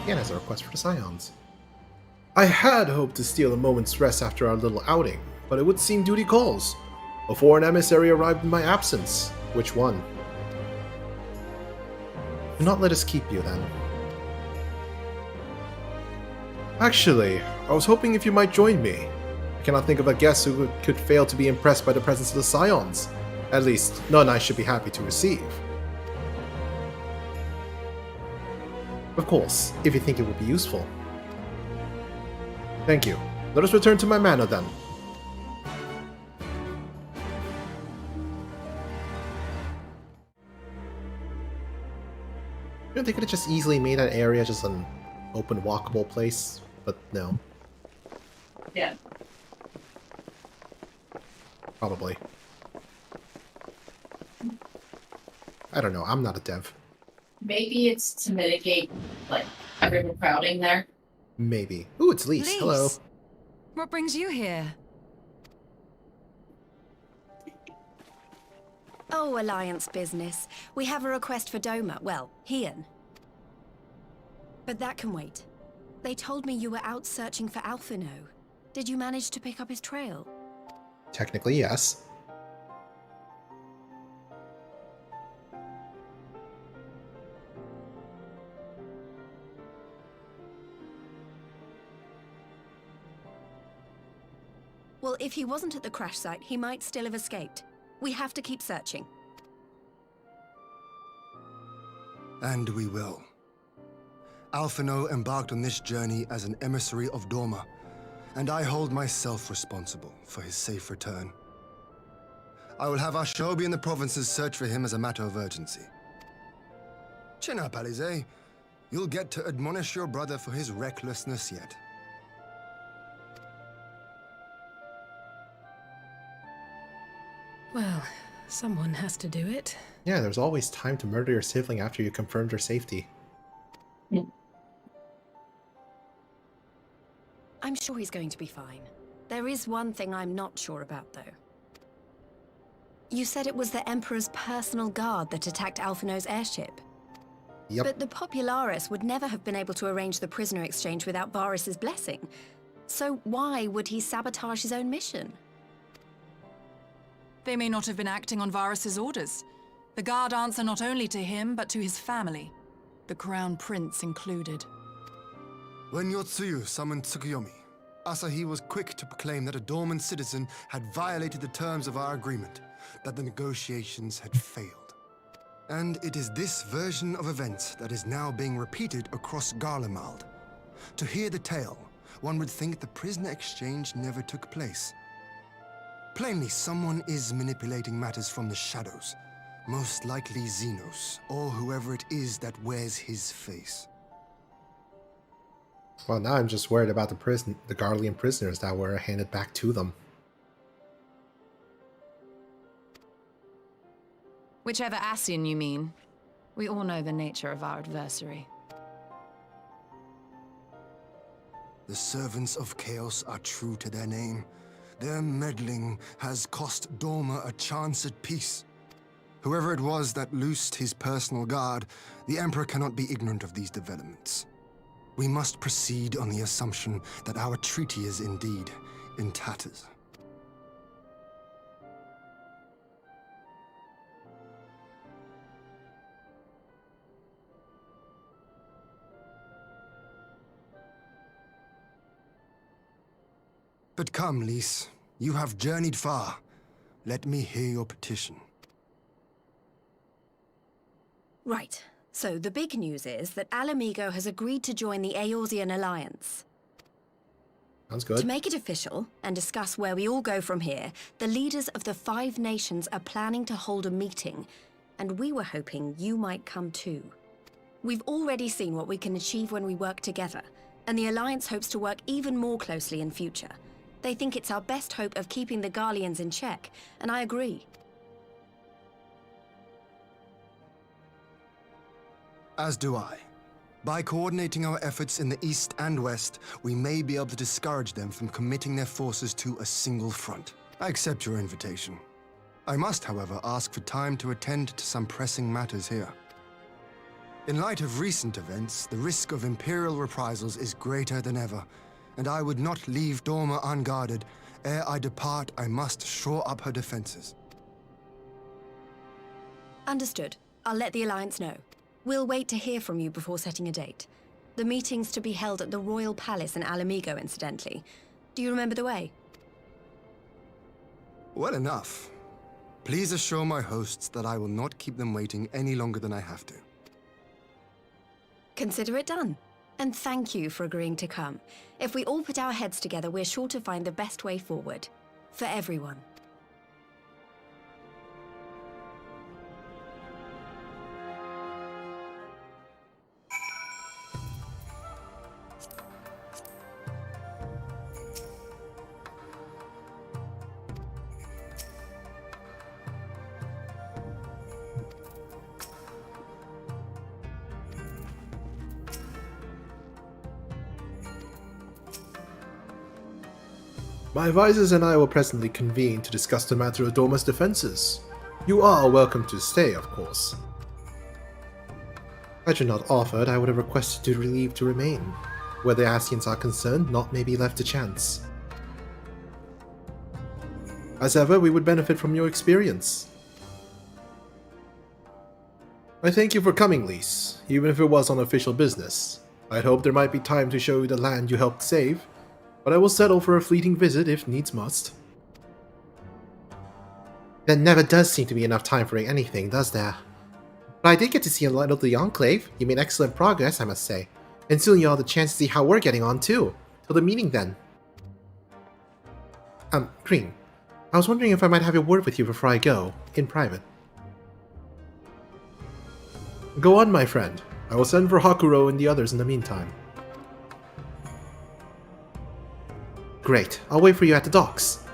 and has a request for the Scions. I had hoped to steal a moment's rest after our little outing, but it would seem duty calls. A foreign emissary arrived in my absence. Which one? Do not let us keep you, then. Actually, I was hoping if you might join me. I cannot think of a guest who could fail to be impressed by the presence of the Scions. At least, none I should be happy to receive. Of course, if you think it would be useful. Thank you. Let us return to my manor then. You know, they could have just easily made that area just an open, walkable place, but no. Yeah. Probably. I don't know, I'm not a dev. Maybe it's to mitigate, like, everyone crowding there. Maybe. Ooh, it's Lise. Hello. What brings you here? Oh, Alliance business. We have a request for Doma. Well, Hien. But that can wait. They told me you were out searching for Alphinaud. Did you manage to pick up his trail? Technically, yes. Well, if he wasn't at the crash site, he might still have escaped. We have to keep searching. And we will. Alphinaud embarked on this journey as an emissary of Doma, and I hold myself responsible for his safe return. I will have our Shobi in the provinces search for him as a matter of urgency. Chin up, Alize. You'll get to admonish your brother for his recklessness yet. Well, someone has to do it. Yeah, there's always time to murder your sibling after you confirmed their safety. I'm sure he's going to be fine. There is one thing I'm not sure about, though. You said it was the Emperor's personal guard that attacked Alphinaud's airship. Yep. But the Popularis would never have been able to arrange the prisoner exchange without Varus's blessing. So why would he sabotage his own mission? They may not have been acting on Varus's orders. The guard answer not only to him, but to his family, the Crown Prince included. When Yotsuyu summoned Tsukuyomi, Asahi was quick to proclaim that a Dorman citizen had violated the terms of our agreement, that the negotiations had failed. And it is this version of events that is now being repeated across Garlemald. To hear the tale, one would think the prisoner exchange never took place. Plainly, someone is manipulating matters from the shadows. Most likely Xenos, or whoever it is that wears his face. Well, now I'm just worried about the Garlean prisoners that were handed back to them. Whichever Ascian you mean. We all know the nature of our adversary. The servants of chaos are true to their name. Their meddling has cost Doma a chance at peace. Whoever it was that loosed his personal guard, the Emperor cannot be ignorant of these developments. We must proceed on the assumption that our treaty is indeed in tatters. But come, Lise. You have journeyed far. Let me hear your petition. Right. So the big news is that Alamigo has agreed to join the Eorzean Alliance. Sounds good. To make it official and discuss where we all go from here, the leaders of the 5 nations are planning to hold a meeting, and we were hoping you might come too. We've already seen what we can achieve when we work together, and the Alliance hopes to work even more closely in future. They think it's our best hope of keeping the Garleans in check, and I agree. As do I. By coordinating our efforts in the east and west, we may be able to discourage them from committing their forces to a single front. I accept your invitation. I must, however, ask for time to attend to some pressing matters here. In light of recent events, the risk of Imperial reprisals is greater than ever, and I would not leave Doma unguarded. Ere I depart, I must shore up her defenses. Understood. I'll let the Alliance know. We'll wait to hear from you before setting a date. The meeting's to be held at the Royal Palace in Alamigo, incidentally. Do you remember the way? Well enough. Please assure my hosts that I will not keep them waiting any longer than I have to. Consider it done. And thank you for agreeing to come. If we all put our heads together, we're sure to find the best way forward. For everyone. My advisors and I will presently convene to discuss the matter of Doma's defenses. You are welcome to stay, of course. Had you not offered, I would have requested to leave to remain. Where the Ascians are concerned, naught may be left to chance. As ever, we would benefit from your experience. I thank you for coming, Lise, even if it was on official business. I'd hoped there might be time to show you the land you helped save, but I will settle for a fleeting visit if needs must. There never does seem to be enough time for anything, does there? But I did get to see a lot of the Enclave. You made excellent progress, I must say. And soon you'll have the chance to see how we're getting on, too. Till the meeting, then. Green. I was wondering if I might have a word with you before I go, in private. Go on, my friend. I will send for Hakuro and the others in the meantime. Great. I'll wait for you at the docks.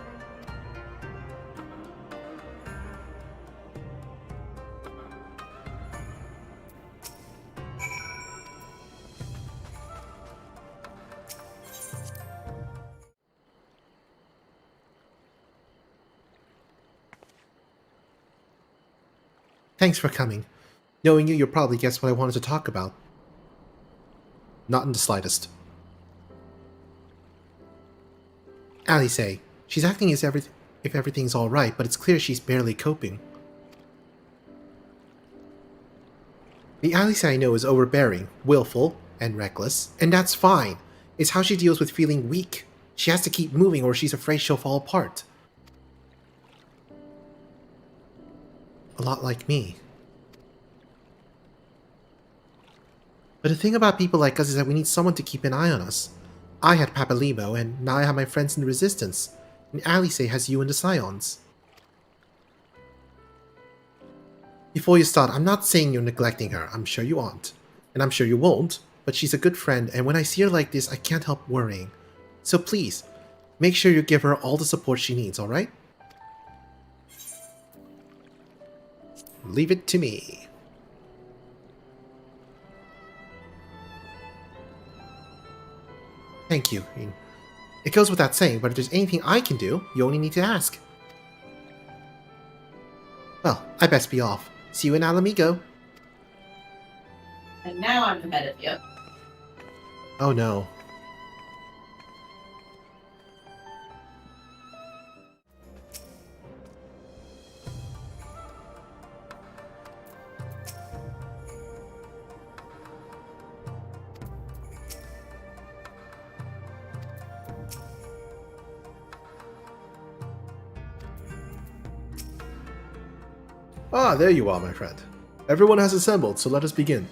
Thanks for coming. Knowing you, you'll probably guess what I wanted to talk about. Not in the slightest. Alice, she's acting as if everything's alright, but it's clear she's barely coping. The Alice I know is overbearing, willful, and reckless, and that's fine. It's how she deals with feeling weak. She has to keep moving or she's afraid she'll fall apart. A lot like me. But the thing about people like us is that we need someone to keep an eye on us. I had Papalimo, and now I have my friends in the Resistance, and Alice has you and the Scions. Before you start, I'm not saying you're neglecting her, I'm sure you aren't. And I'm sure you won't, but she's a good friend, and when I see her like this, I can't help worrying. So please, make sure you give her all the support she needs, alright? Leave it to me. Thank you. It goes without saying, but if there's anything I can do, you only need to ask. Well, I best be off. See you in Alamigo. And now I'm ahead of you. Oh no. Ah, there you are, my friend. Everyone has assembled, so let us begin.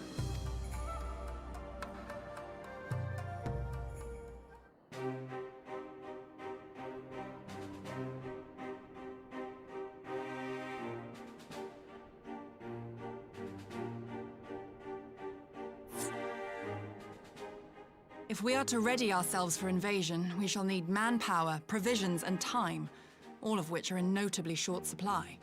If we are to ready ourselves for invasion, we shall need manpower, provisions, and time, all of which are in notably short supply.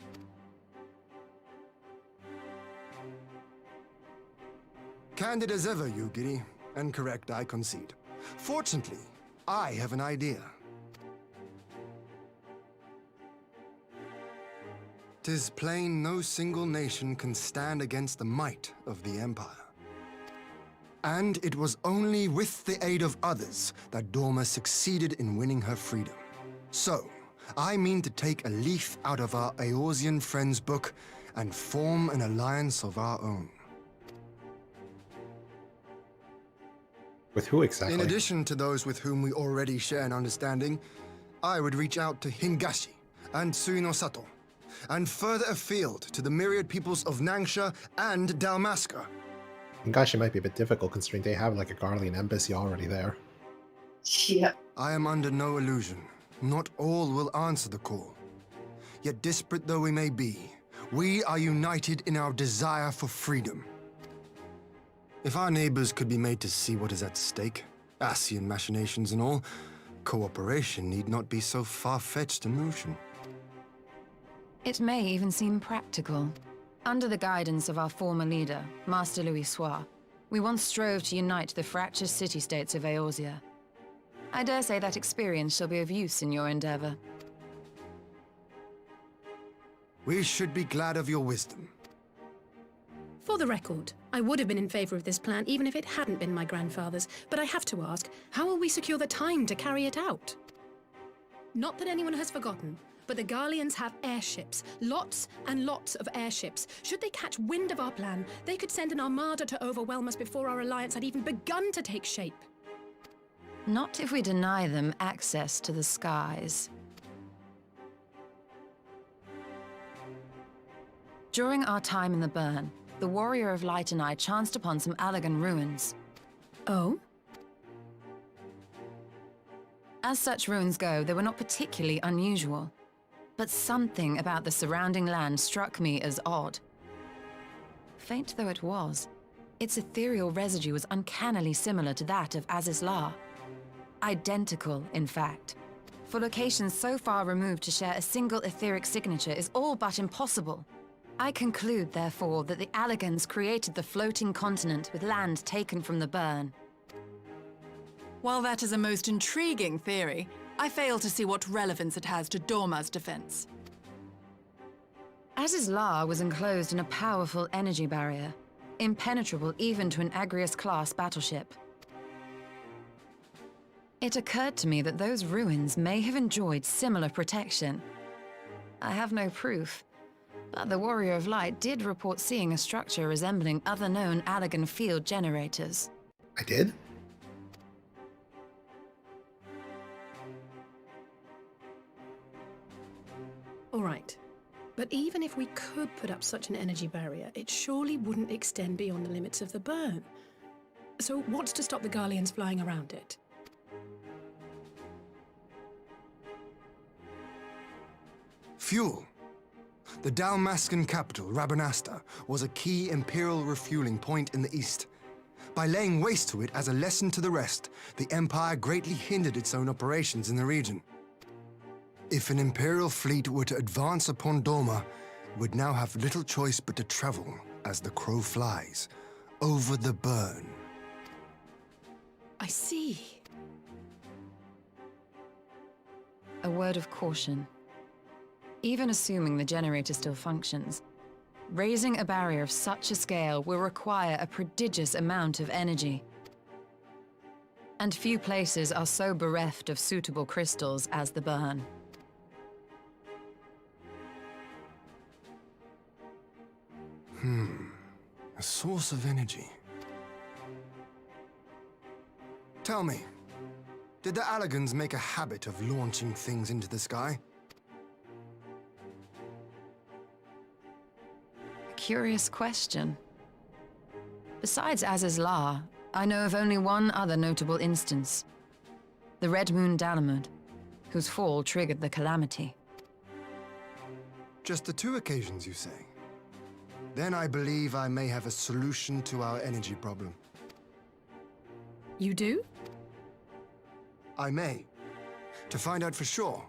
Candid as ever, Yugiri, and correct, I concede. Fortunately, I have an idea. 'Tis plain no single nation can stand against the might of the Empire. And it was only with the aid of others that Doma succeeded in winning her freedom. So, I mean to take a leaf out of our Eorzean friends' book and form an alliance of our own. With who exactly? In addition to those with whom we already share an understanding, I would reach out to Hingashi and Suinosato, and further afield to the myriad peoples of Nangsha and Dalmasca. And gosh, it might be a bit difficult considering they have like a Garlean embassy already there. Yeah. I am under no illusion. Not all will answer the call. Yet disparate though we may be, we are united in our desire for freedom. If our neighbors could be made to see what is at stake, Ascian machinations and all, cooperation need not be so far-fetched a notion. It may even seem practical. Under the guidance of our former leader, Master Louis Soir, we once strove to unite the fractious city-states of Eorzea. I dare say that experience shall be of use in your endeavor. We should be glad of your wisdom. For the record, I would have been in favor of this plan even if it hadn't been my grandfather's, but I have to ask, how will we secure the time to carry it out? Not that anyone has forgotten, but the Garleans have airships. Lots and lots of airships. Should they catch wind of our plan, they could send an armada to overwhelm us before our alliance had even begun to take shape. Not if we deny them access to the skies. During our time in the Burn, the Warrior of Light and I chanced upon some Allagan ruins. Oh? As such ruins go, they were not particularly unusual. But something about the surrounding land struck me as odd. Faint though it was, its ethereal residue was uncannily similar to that of Azizlar. Identical, in fact. For locations so far removed to share a single etheric signature is all but impossible. I conclude, therefore, that the Allagans created the floating continent with land taken from the Burn. While that is a most intriguing theory, I fail to see what relevance it has to Doma's defense. Azizlar was enclosed in a powerful energy barrier, impenetrable even to an Agrias-class battleship. It occurred to me that those ruins may have enjoyed similar protection. I have no proof, but the Warrior of Light did report seeing a structure resembling other known Allagan field generators. I did? All right. But even if we could put up such an energy barrier, it surely wouldn't extend beyond the limits of the Burn. So what's to stop the Garleans flying around it? Fuel. The Dalmascan capital, Rabanasta, was a key imperial refueling point in the east. By laying waste to it as a lesson to the rest, the Empire greatly hindered its own operations in the region. If an imperial fleet were to advance upon Doma, it would now have little choice but to travel, as the crow flies, over the Burn. I see. A word of caution. Even assuming the generator still functions, raising a barrier of such a scale will require a prodigious amount of energy. And few places are so bereft of suitable crystals as the Burn. A source of energy. Tell me, did the Allagans make a habit of launching things into the sky? Curious question. Besides Azizlar, I know of only one other notable instance. The Red Moon Dalamud, whose fall triggered the calamity. Just the two occasions, you say? Then I believe I may have a solution to our energy problem. You do? I may. To find out for sure,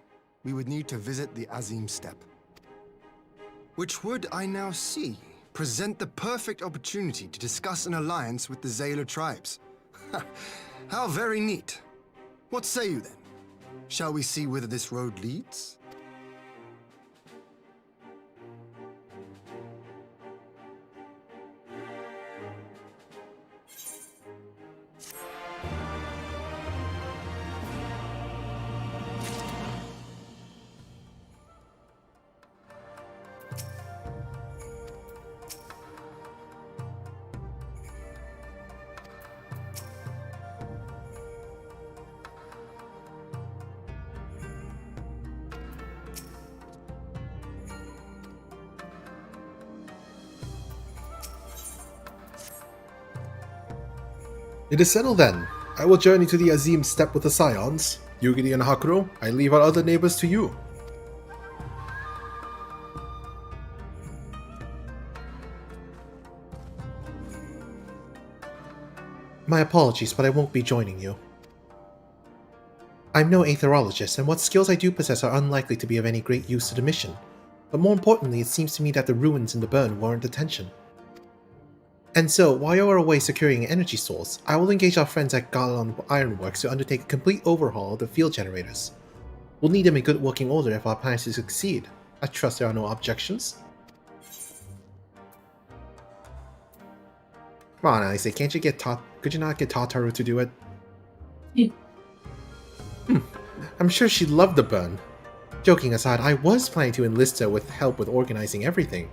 we would need to visit the Azim Steppe. Which would, I now see, present the perfect opportunity to discuss an alliance with the Zayla tribes. How very neat. What say you then? Shall we see whither this road leads? It is settled then. I will journey to the Azim Steppe with the Scions. Yugiri and Hakuro, I leave our other neighbors to you. My apologies, but I won't be joining you. I'm no aetherologist, and what skills I do possess are unlikely to be of any great use to the mission. But more importantly, it seems to me that the ruins in the burn warrant attention. And so, while you are away securing an energy source, I will engage our friends at Galon Ironworks to undertake a complete overhaul of the field generators. We'll need them in good working order if our plans to succeed. I trust there are no objections. Come on, Isaac, could you not get Tataru to do it? I'm sure she'd love the burn. Joking aside, I was planning to enlist her with help with organizing everything,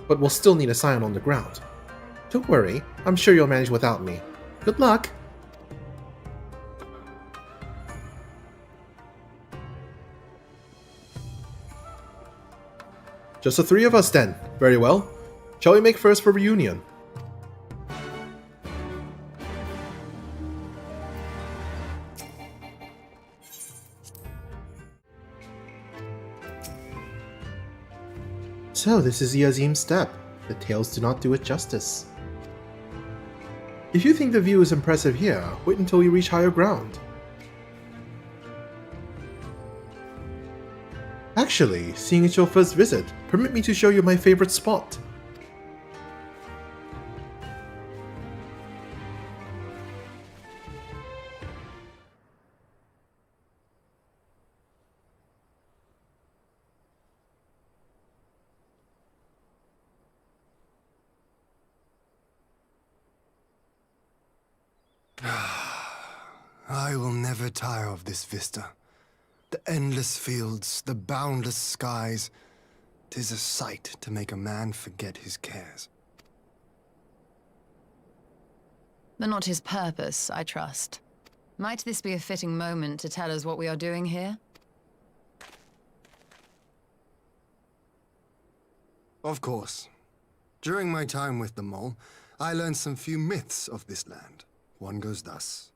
but we'll still need a Scion on the ground. Don't worry, I'm sure you'll manage without me. Good luck! Just the three of us then. Very well. Shall we make first for reunion? So this is the Azim Steppe. The tales do not do it justice. If you think the view is impressive here, wait until we reach higher ground. Actually, seeing it's your first visit, permit me to show you my favorite spot. I will never tire of this vista. The endless fields, the boundless skies. 'Tis a sight to make a man forget his cares. But not his purpose, I trust. Might this be a fitting moment to tell us what we are doing here? Of course. During my time with the mole, I learned some few myths of this land. One goes thus.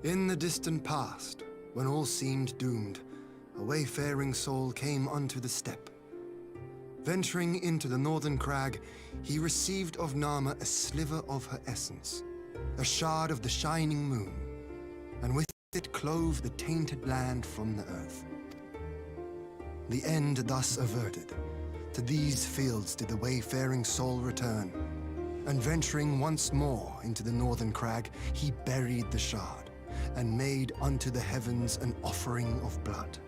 In the distant past, when all seemed doomed, a wayfaring soul came unto the steppe. Venturing into the northern crag, he received of Nama a sliver of her essence, a shard of the shining moon, and with it clove the tainted land from the earth. The end thus averted, to these fields did the wayfaring soul return, and venturing once more into the northern crag, he buried the shard, and made unto the heavens an offering of blood.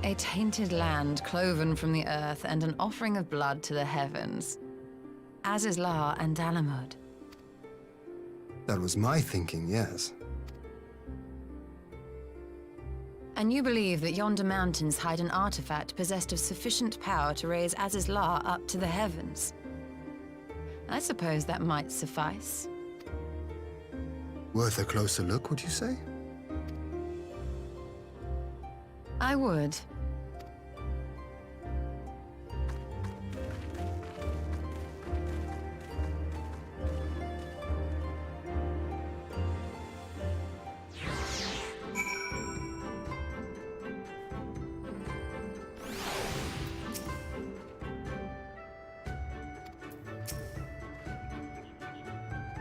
A tainted land cloven from the earth and an offering of blood to the heavens. As is La and Alphinaud. That was my thinking, yes. And you believe that yonder mountains hide an artifact possessed of sufficient power to raise Azizla up to the heavens? I suppose that might suffice. Worth a closer look, would you say? I would.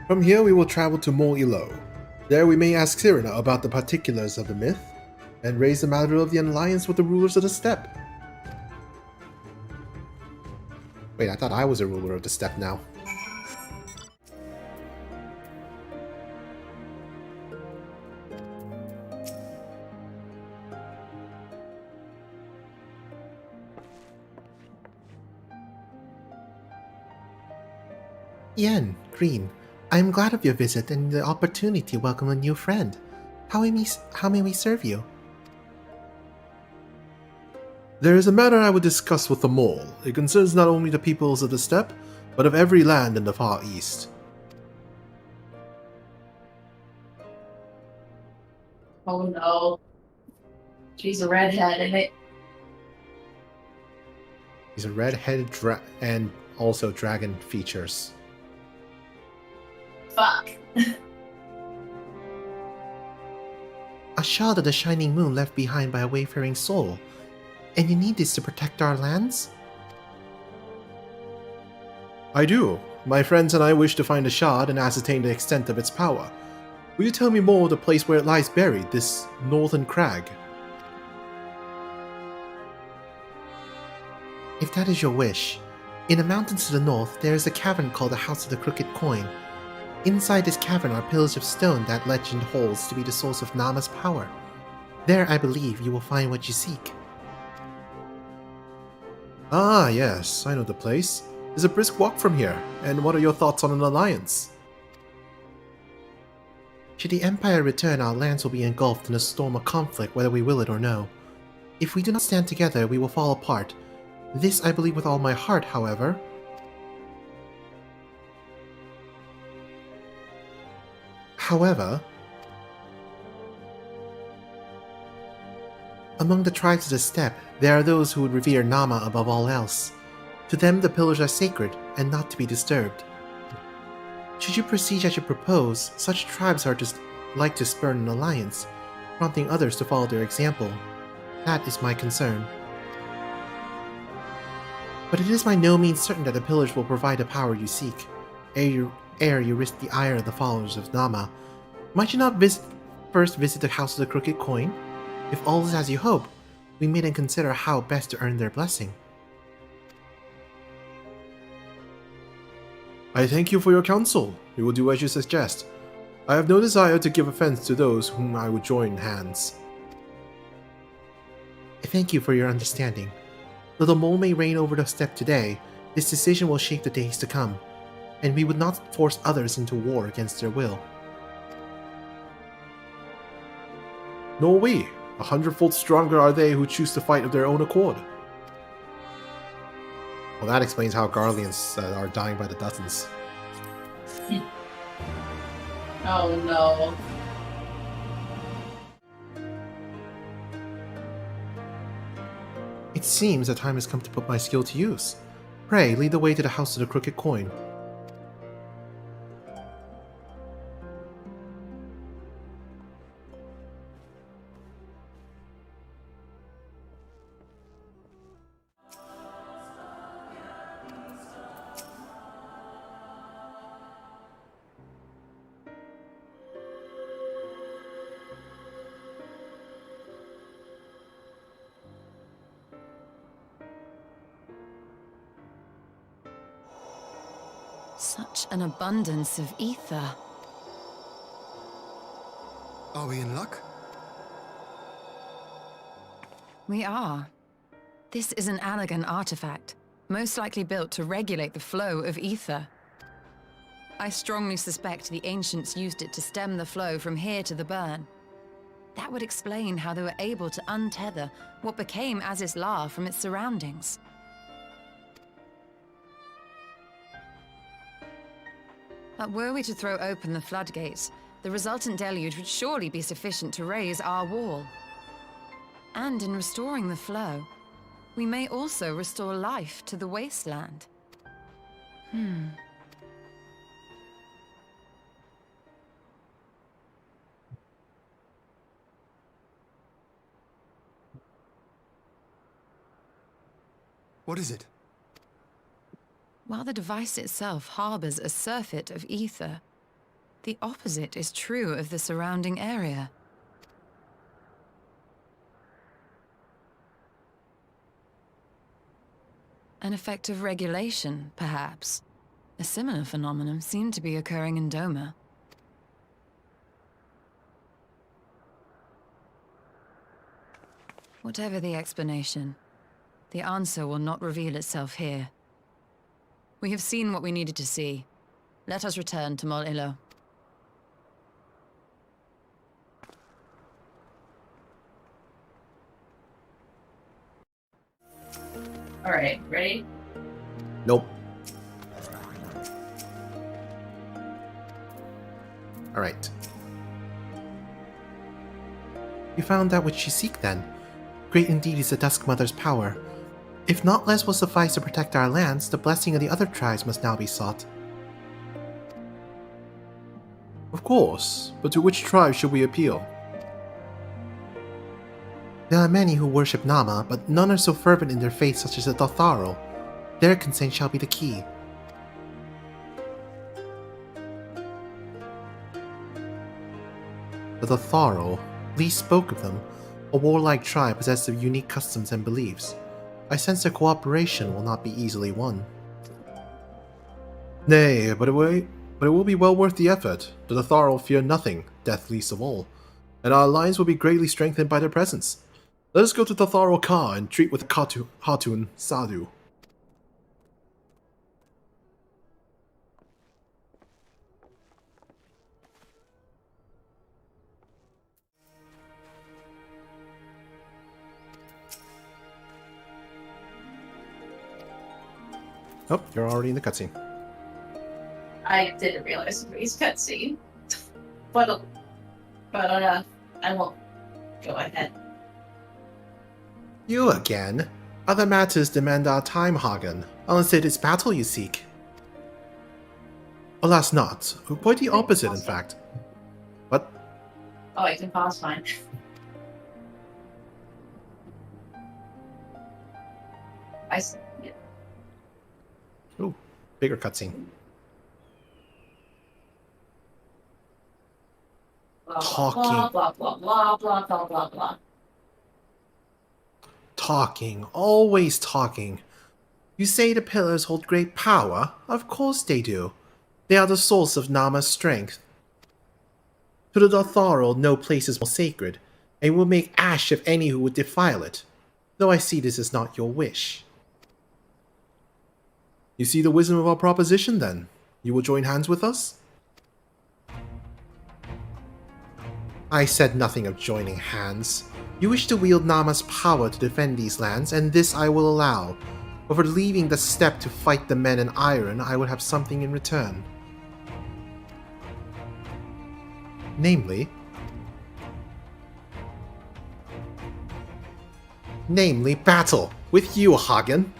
From here we will travel to Mol Ilo. There we may ask Cyrena about the particulars of the myth, and raise the matter of the alliance with the rulers of the steppe. Wait, I thought I was a ruler of the steppe now. Yen, Green, I am glad of your visit and the opportunity to welcome a new friend. How may we serve you? There is a matter I would discuss with the mole. It concerns not only the peoples of the steppe, but of every land in the Far East. Oh no. She's a redhead, and it. He's a red-headed and also dragon features. Fuck. A shard of the shining moon left behind by a wayfaring soul. And you need this to protect our lands? I do. My friends and I wish to find a shard and ascertain the extent of its power. Will you tell me more of the place where it lies buried, this northern crag? If that is your wish, in the mountains to the north there is a cavern called the House of the Crooked Coin. Inside this cavern are pillars of stone that legend holds to be the source of Nama's power. There, I believe, you will find what you seek. Ah, yes, I know the place. It's a brisk walk from here, and what are your thoughts on an alliance? Should the Empire return, our lands will be engulfed in a storm of conflict whether we will it or no. If we do not stand together, we will fall apart. This I believe with all my heart, however. Among the tribes of the steppe, there are those who would revere Nama above all else. To them, the pillars are sacred and not to be disturbed. Should you proceed as you propose, such tribes are just like to spurn an alliance, prompting others to follow their example. That is my concern. But it is by no means certain that the pillars will provide the power you seek. Ere you risk the ire of the followers of Nama, might you not first visit the House of the Crooked Coin? If all is as you hope, we may then consider how best to earn their blessing. I thank you for your counsel. We will do as you suggest. I have no desire to give offense to those whom I would join hands. Thank you for your understanding. Though the mole may reign over the steppe today, this decision will shape the days to come, and we would not force others into war against their will. Nor we. 100-fold stronger are they who choose to fight of their own accord. Well, that explains how Garleans are dying by the dozens. Oh no. It seems the time has come to put my skill to use. Pray, lead the way to the House of the Crooked Coin. Such an abundance of ether. Are we in luck? We are. This is an Allagan artifact, most likely built to regulate the flow of ether. I strongly suspect the ancients used it to stem the flow from here to the burn. That would explain how they were able to untether what became Aziz's La from its surroundings. But were we to throw open the floodgates, the resultant deluge would surely be sufficient to raise our wall. And in restoring the flow, we may also restore life to the wasteland. What is it? While the device itself harbors a surfeit of ether, the opposite is true of the surrounding area. An effect of regulation, perhaps. A similar phenomenon seemed to be occurring in Doma. Whatever the explanation, the answer will not reveal itself here. We have seen what we needed to see. Let us return to Mol Ilo. Alright, ready? Nope. Alright. You found that which you seek then. Great indeed is the Dusk Mother's power. If not less will suffice to protect our lands, the blessing of the other tribes must now be sought. Of course, but to which tribe should we appeal? There are many who worship Nama, but none are so fervent in their faith such as the Dotharo. Their consent shall be the key. The Dotharo, Lee spoke of them, a warlike tribe possessed of unique customs and beliefs. I sense their cooperation will not be easily won. Nay, but it will be well worth the effort. The Dotharo fear nothing, death least of all, and our alliance will be greatly strengthened by their presence. Let us go to Dotharo Ka and treat with Hatun Sadhu. Oh, you're already in the cutscene. I didn't realize it was cutscene. but I won't go ahead. You again? Other matters demand our time, Hagen, unless it is battle you seek. Alas not. Quite the opposite, in fact. What? Oh, I can pause fine. Yeah. Ooh, bigger cutscene. Talking. Blah, blah, blah, blah, blah, blah, blah, blah. Talking, always talking. You say the pillars hold great power? Of course they do. They are the source of Nama's strength. To the Dotharo, no place is more sacred, and will make ash of any who would defile it. Though I see this is not your wish. You see the wisdom of our proposition, then? You will join hands with us? I said nothing of joining hands. You wish to wield Nama's power to defend these lands, and this I will allow. But for leaving the steppe to fight the men in iron, I would have something in return. Namely, battle with you, Hagen.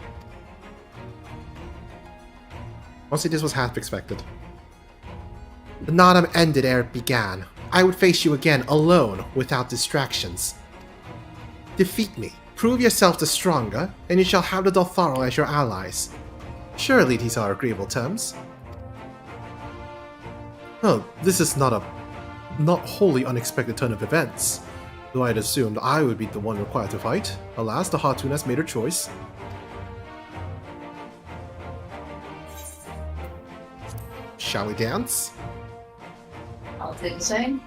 Honestly, this was half expected. The Nadam ended ere it began. I would face you again, alone, without distractions. Defeat me, prove yourself the stronger, and you shall have the Dotharo as your allies. Surely these are agreeable terms. Oh, this is not wholly unexpected turn of events. Though I had assumed I would be the one required to fight. Alas, the Hatun has made her choice. Shall we dance? I'll do the same.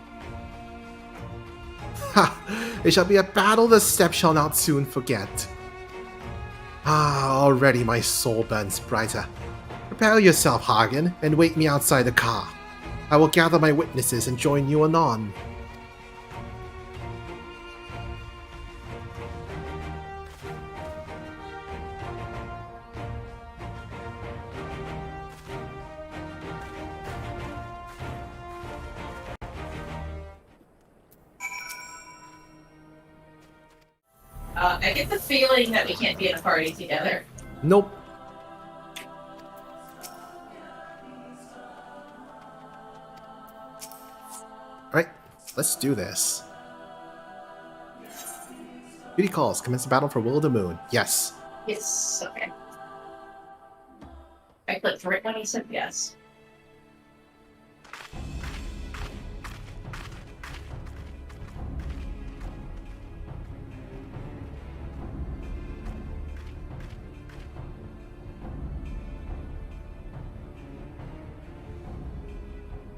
Ha! It shall be a battle the steppe shall not soon forget. Ah, already my soul burns brighter. Prepare yourself, Hagen, and wait me outside the car. I will gather my witnesses and join you anon. I get the feeling that we can't be in a party together. Nope. Alright, let's do this. Duty calls. Commence the battle for Will of the Moon. Yes. Yes, okay. I clicked right when he said yes.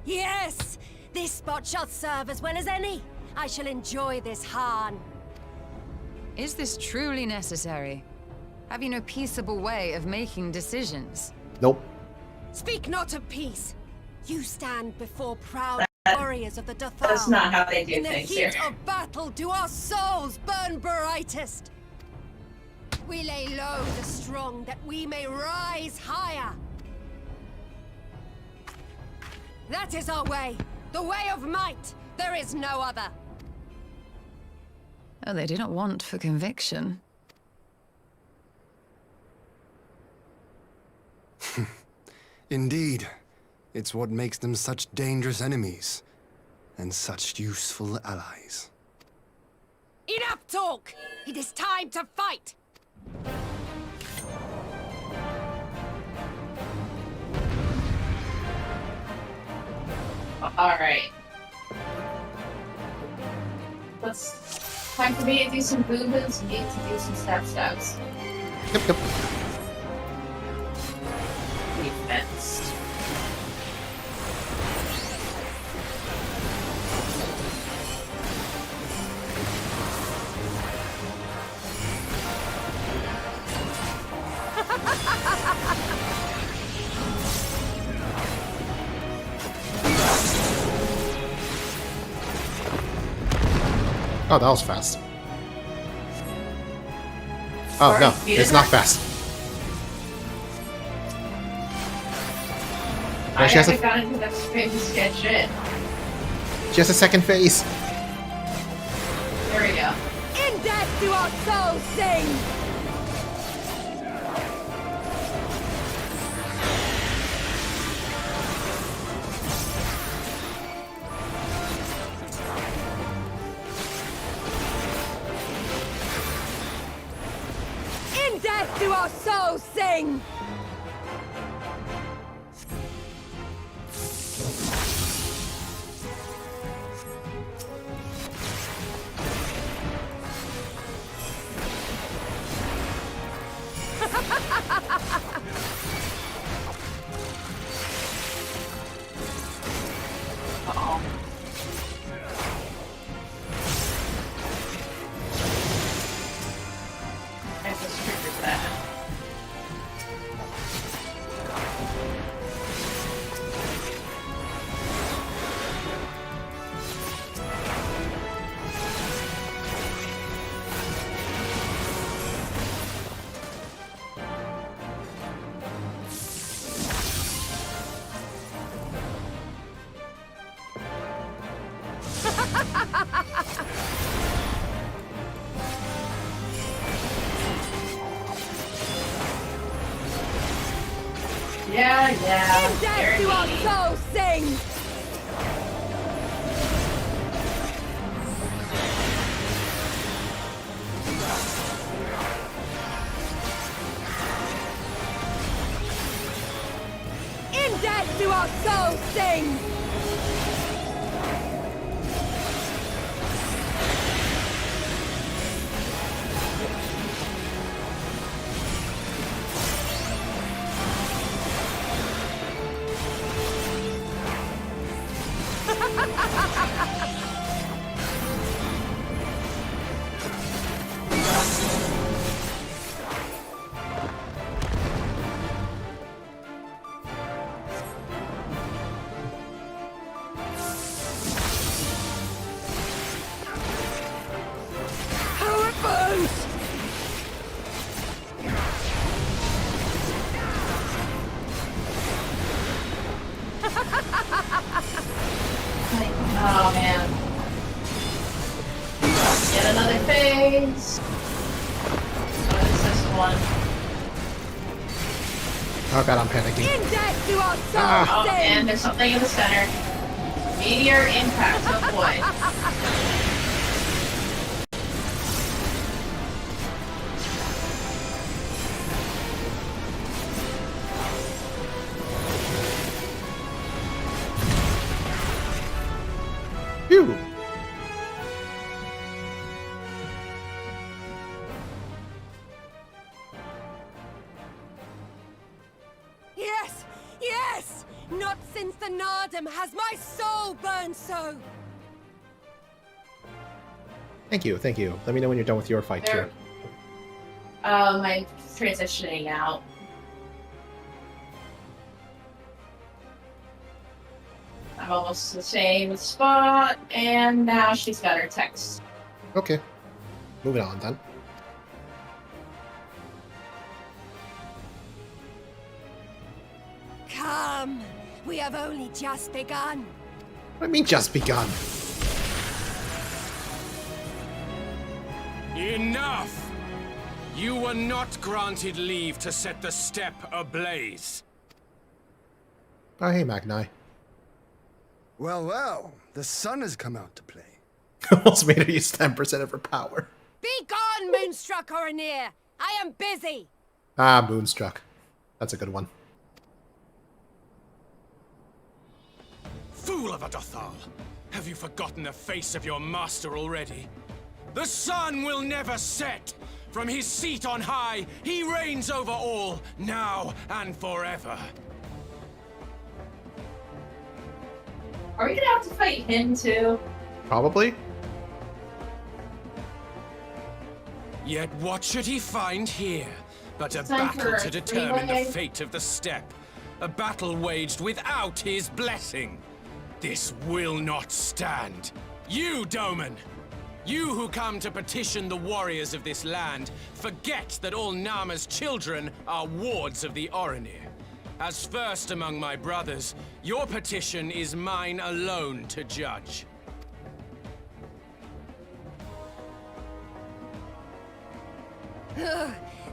Yes! This spot shall serve as well as any. I shall enjoy this Hahn. Is this truly necessary? Have you no peaceable way of making decisions? Nope. Speak not of peace. You stand before proud warriors of the Dothar. That's not how they do In the things heat here. of battle do our souls burn brightest. We lay low the strong that we may rise higher. That is our way. The way of might. There is no other. Oh, they do not want for conviction. Indeed. It's what makes them such dangerous enemies, and such useful allies. Enough talk! It is time to fight! Alright. Let's... Time for me to do some boo-boos and you to do some stab-stabs. Yep. Defense. Oh, that was fast. Oh, Sorry, no, you it's didn't not have- fast. I she has haven't a- gotten to the famous sketch yet. She has a second phase. There we go. In death do our souls sing! In death do our souls sing! Uh-oh. I just triggered that. Yeah. In death do our Very souls sing! In death do our souls sing! How it burns! Oh man. Yet another phase. Oh, this is one. Oh god, I'm panicking. In death do our souls Ah. Oh, sing! and there's something in the center. Meteor impact. Oh boy. Phew! Yes! Yes! Not since the Nardum has my soul burned so! Thank you. Let me know when you're done with your fight, There. too. I'm transitioning out. I'm almost the same spot, and now she's got her text. Okay. Moving on, then. Come! We have only just begun! What do you mean, just begun? Enough! You were not granted leave to set the steppe ablaze. Oh, hey, Magni. Well, well, the sun has come out to play. Almost made her use 10% of her power. Be gone, Moonstruck Oranir! I am busy! Ah, Moonstruck. That's a good one. Fool of a Dothal! Have you forgotten the face of your master already? The sun will never set! From his seat on high, he reigns over all, now and forever. Are we gonna have to fight him too? Probably. Yet what should he find here but a Time battle for to a determine the three-way. fate of the steppe? A battle waged without his blessing. This will not stand. You, Doman! You who come to petition the warriors of this land, forget that all Nama's children are wards of the Oranir. As first among my brothers, your petition is mine alone to judge.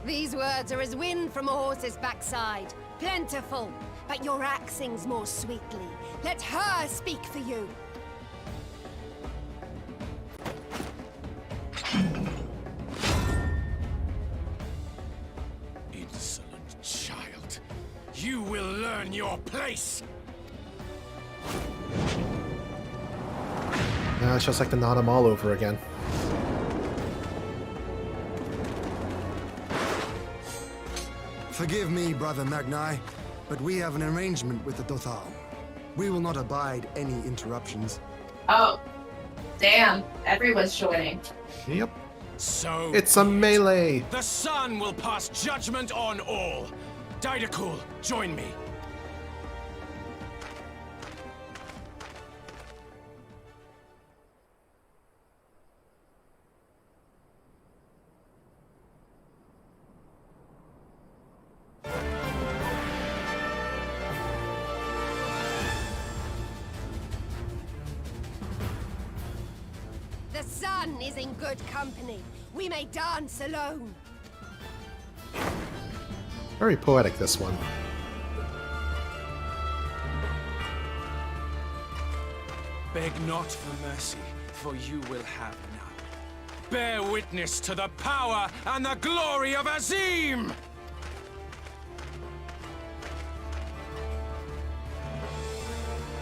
These words are as wind from a horse's backside. Plentiful, but your axe sings more sweetly. Let her speak for you. Insolent child. You will learn your place! Yeah, it's just like the Nodam all over again. Forgive me, Brother Magni, but we have an arrangement with the Dothal. We will not abide any interruptions. Oh, damn! Everyone's joining. Yep. So It's a be it. melee! The sun will pass judgment on all. Didakul, join me. The sun is in good company. We may dance alone. Very poetic, this one. Beg not for mercy, for you will have none. Bear witness to the power and the glory of Azim!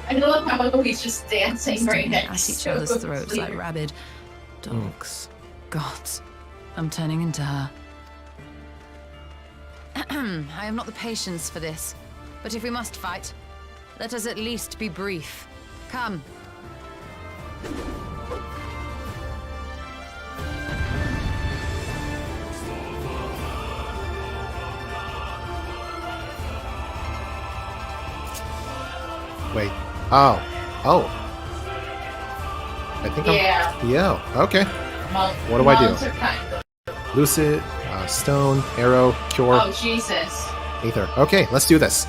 I love how he's just dancing right Staring next at each to other's him. throats like rabid dogs. Gods, I'm turning into her. I have not the patience for this, but if we must fight, let us at least be brief. Come. Wait. Oh. Oh. I think Yeah. I'm... Yeah. Okay. Mul- What do I do? multi- kind of- Lucid, stone, arrow, cure, Oh, Jesus. ether. Okay, let's do this.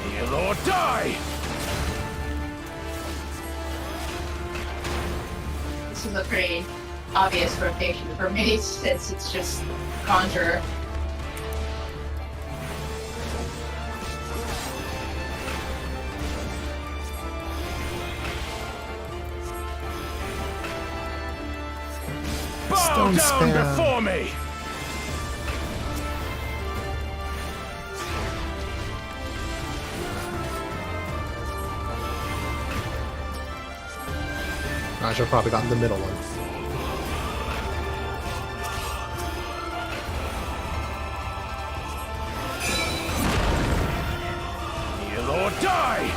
Kneel or die! This is a pretty obvious rotation for me since it's just Conjurer. Bow Stone down spam. before me! I should have probably gotten the middle one. Kneel or die!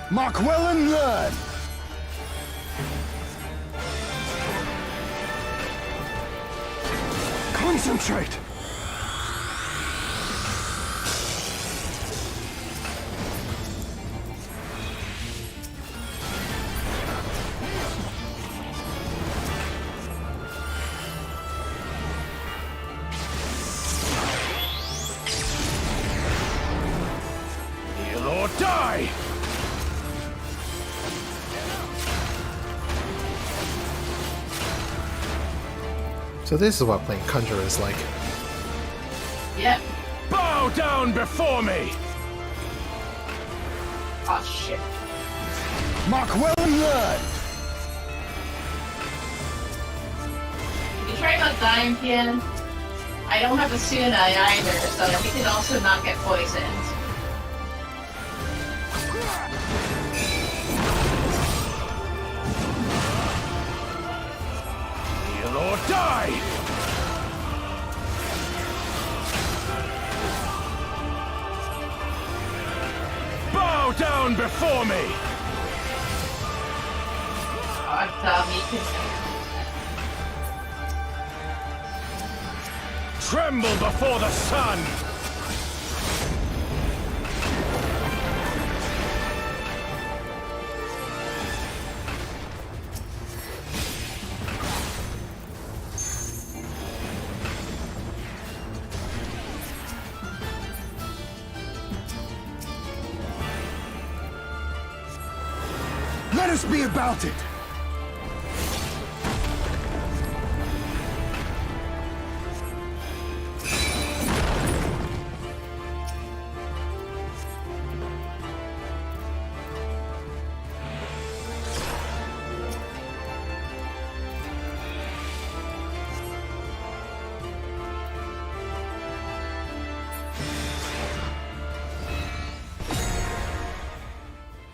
Mark well and learn! Concentrate! Heal or die! So this is what playing Conjurer is like. Yep. Bow down before me! Oh shit. Mark well and learn! You try about dying, Pian? I don't have a Sunai either, so we can also not get poisoned. Heal or die! Bow down before me! Oh, you can... Tremble before the sun! Let us be about it!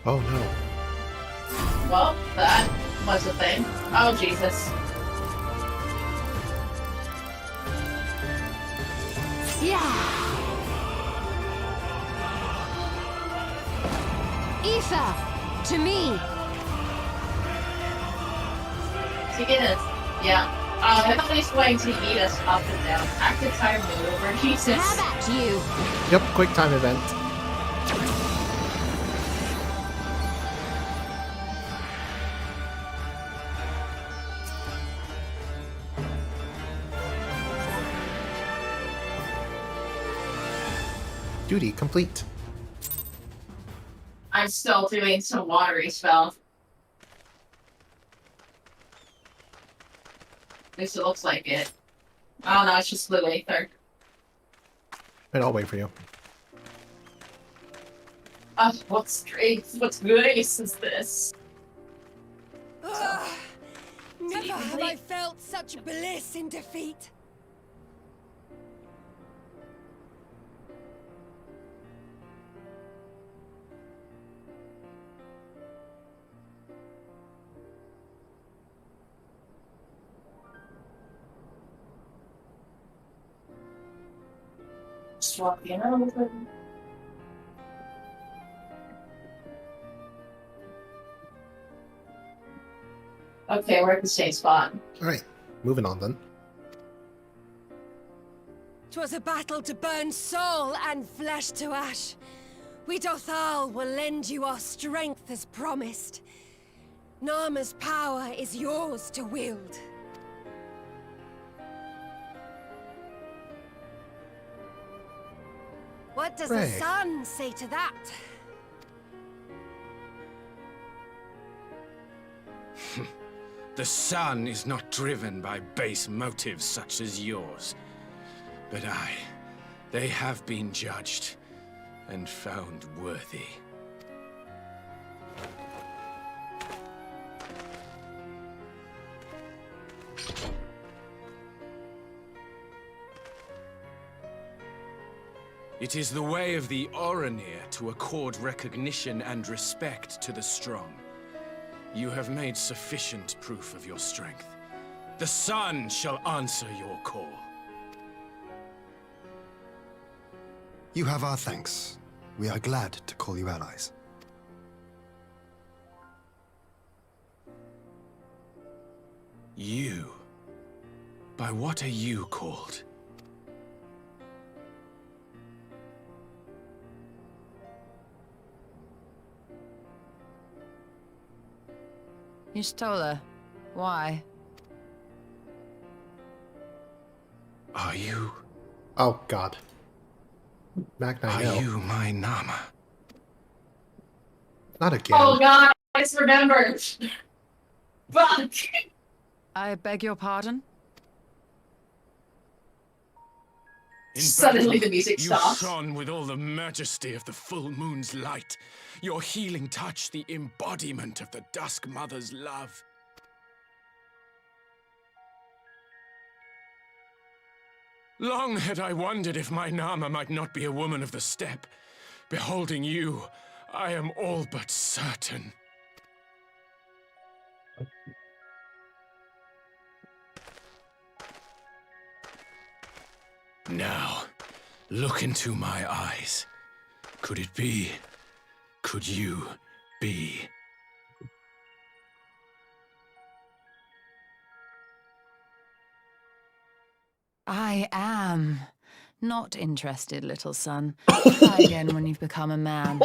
Oh no. Well, that was a thing. Oh, Jesus. Ether! To me! To get us. Yeah. Everybody's going to eat us up and down. Active time maneuver. Jesus. How about you? Yep, quick time event. Duty complete. I'm still doing some watery spell. At least it looks like it. Oh no, it's just blue aether. And I'll wait for you. What grace is this? Never have I felt such bliss in defeat. Swap the over. Okay, we're at the same spot. Alright, moving on then. 'Twas a battle to burn soul and flesh to ash. We Dothal will lend you our strength as promised. Narma's power is yours to wield. What does the Hooray. sun say to that? The sun is not driven by base motives such as yours. But they have been judged and found worthy. It is the way of the Oranir to accord recognition and respect to the strong. You have made sufficient proof of your strength. The sun shall answer your call. You have our thanks. We are glad to call you allies. You By what are you called? Y'shtola, why? Are you... Oh god. Magni, Are no. you my Nama? Not again. Oh god, I just remembered. Fuck. I beg your pardon? In Suddenly battle, the music you stops. shone with all the majesty of the full moon's light. Your healing touch, the embodiment of the Dusk Mother's love. Long had I wondered if my Nama might not be a woman of the steppe. Beholding you, I am all but certain. Now, look into my eyes. Could it be? Could you be? I am not interested, little son. Try again when you've become a man.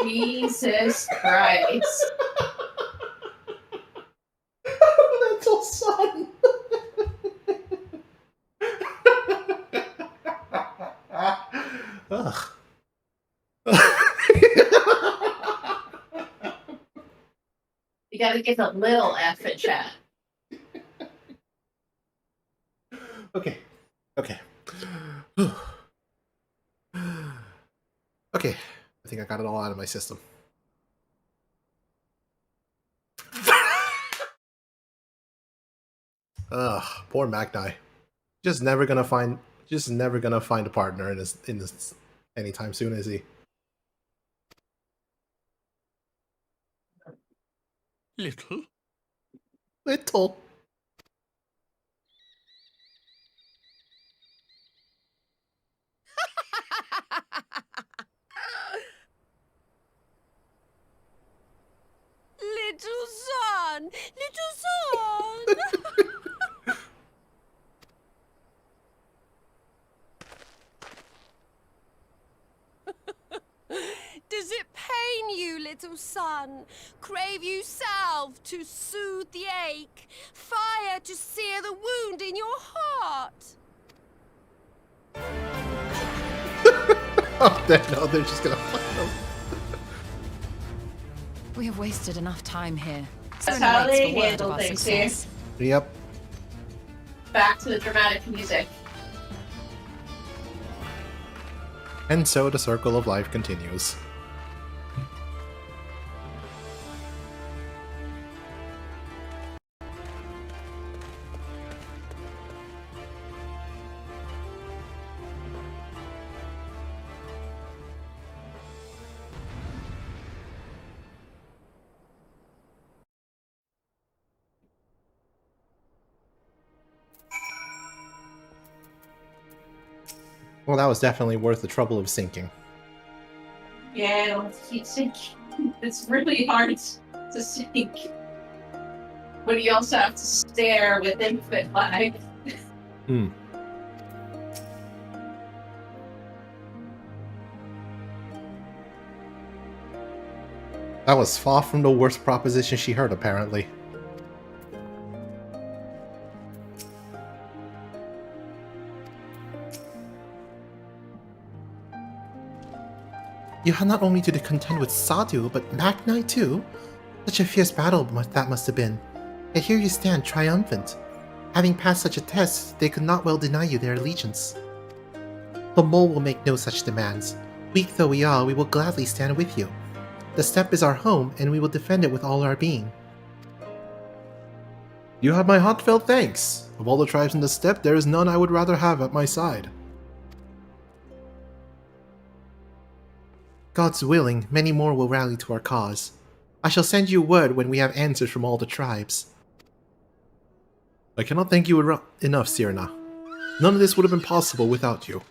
Jesus Christ. Little son. Ugh. You gotta get a little F in chat. Okay. Okay. Okay. I think I got it all out of my system. Ugh, poor Magni. Just never gonna find a partner in this anytime soon, is he? Little? Little. Little son! Little son! Does it pain you, little son? Crave you salve to soothe the ache? Fire to sear the wound in your heart? Oh, no, they're just gonna find them. We have wasted enough time here. That's Sona how waits they for word handle of our things here. success. Yep. Back to the dramatic music. And so the circle of life continues. Well, that was definitely worth the trouble of sinking. Yeah, I don't keep sinking. It's really hard to sink. But you also have to stare with infinite lag. Hmm. That was far from the worst proposition she heard, apparently. You had not only to contend with Sadu, but Magni too? Such a fierce battle that must have been. Yet here you stand, triumphant. Having passed such a test, they could not well deny you their allegiance. The mole will make no such demands. Weak though we are, we will gladly stand with you. The steppe is our home, and we will defend it with all our being. You have my heartfelt thanks. Of all the tribes in the steppe, there is none I would rather have at my side. God's willing, many more will rally to our cause. I shall send you word when we have answers from all the tribes. I cannot thank you enough, Cyrna. None of this would have been possible without you.